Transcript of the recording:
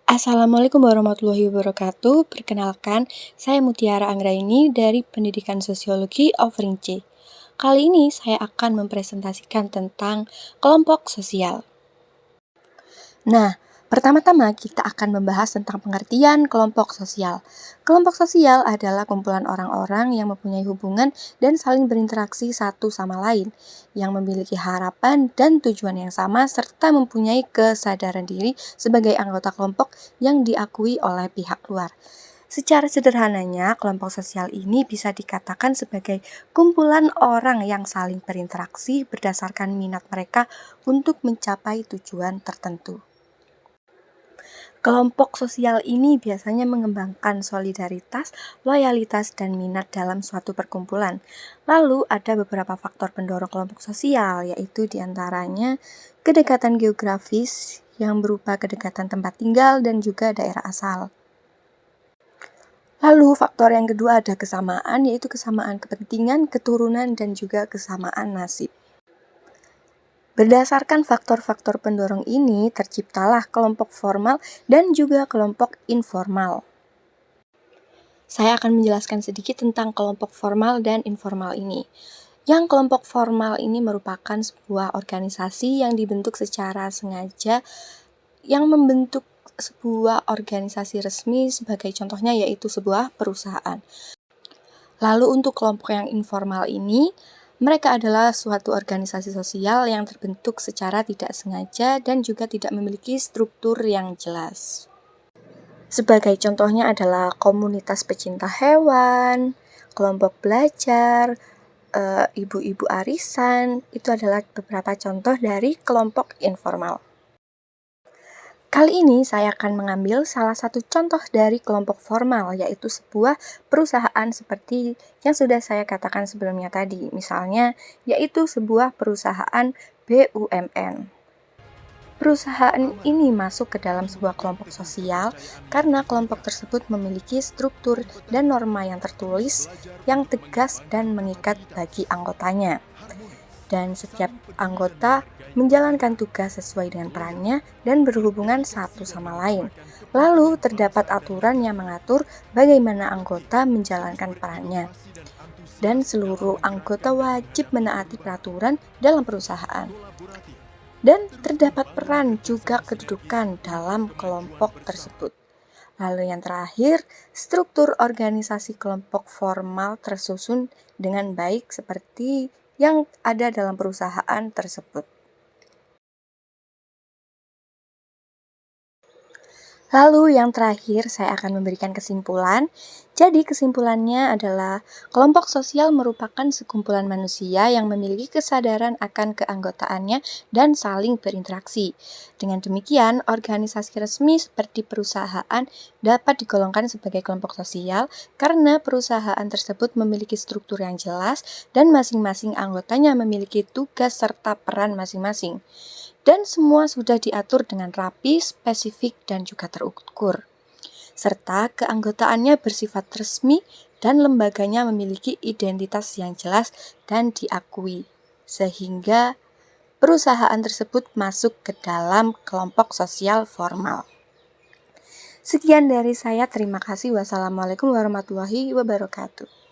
Assalamualaikum warahmatullahi wabarakatuh. Perkenalkan, saya Mutiara Anggraini dari Pendidikan Sosiologi Offering C. Kali ini saya akan mempresentasikan tentang kelompok sosial. Nah, pertama-tama kita akan membahas tentang pengertian kelompok sosial. Kelompok sosial adalah kumpulan orang-orang yang mempunyai hubungan dan saling berinteraksi satu sama lain, yang memiliki harapan dan tujuan yang sama serta mempunyai kesadaran diri sebagai anggota kelompok yang diakui oleh pihak luar. Secara sederhananya, kelompok sosial ini bisa dikatakan sebagai kumpulan orang yang saling berinteraksi berdasarkan minat mereka untuk mencapai tujuan tertentu. Kelompok sosial ini biasanya mengembangkan solidaritas, loyalitas, dan minat dalam suatu perkumpulan. Lalu ada beberapa faktor pendorong kelompok sosial, yaitu diantaranya kedekatan geografis yang berupa kedekatan tempat tinggal dan juga daerah asal. Lalu faktor yang kedua ada kesamaan, yaitu kesamaan kepentingan, keturunan, dan juga kesamaan nasib. Berdasarkan faktor-faktor pendorong ini, terciptalah kelompok formal dan juga kelompok informal. Saya akan menjelaskan sedikit tentang kelompok formal dan informal ini. Yang kelompok formal ini merupakan sebuah organisasi yang dibentuk secara sengaja, yang membentuk sebuah organisasi resmi sebagai contohnya yaitu sebuah perusahaan. Lalu untuk kelompok yang informal ini, mereka adalah suatu organisasi sosial yang terbentuk secara tidak sengaja dan juga tidak memiliki struktur yang jelas. Sebagai contohnya adalah komunitas pecinta hewan, kelompok belajar, ibu-ibu arisan, itu adalah beberapa contoh dari kelompok informal. Kali ini saya akan mengambil salah satu contoh dari kelompok formal, yaitu sebuah perusahaan seperti yang sudah saya katakan sebelumnya tadi. Misalnya, yaitu sebuah perusahaan BUMN. Perusahaan ini masuk ke dalam sebuah kelompok sosial karena kelompok tersebut memiliki struktur dan norma yang tertulis, yang tegas dan mengikat bagi anggotanya. Dan setiap anggota menjalankan tugas sesuai dengan perannya dan berhubungan satu sama lain. Lalu terdapat aturan yang mengatur bagaimana anggota menjalankan perannya. Dan seluruh anggota wajib menaati peraturan dalam perusahaan. Dan terdapat peran juga kedudukan dalam kelompok tersebut. Lalu yang terakhir, struktur organisasi kelompok formal tersusun dengan baik seperti yang ada dalam perusahaan tersebut. Lalu yang terakhir saya akan memberikan kesimpulan. Jadi kesimpulannya adalah kelompok sosial merupakan sekumpulan manusia yang memiliki kesadaran akan keanggotaannya dan saling berinteraksi. Dengan demikian, organisasi resmi seperti perusahaan dapat digolongkan sebagai kelompok sosial karena perusahaan tersebut memiliki struktur yang jelas dan masing-masing anggotanya memiliki tugas serta peran masing-masing. Dan semua sudah diatur dengan rapi, spesifik, dan juga terukur. Serta keanggotaannya bersifat resmi dan lembaganya memiliki identitas yang jelas dan diakui. Sehingga perusahaan tersebut masuk ke dalam kelompok sosial formal. Sekian dari saya, terima kasih. Wassalamualaikum warahmatullahi wabarakatuh.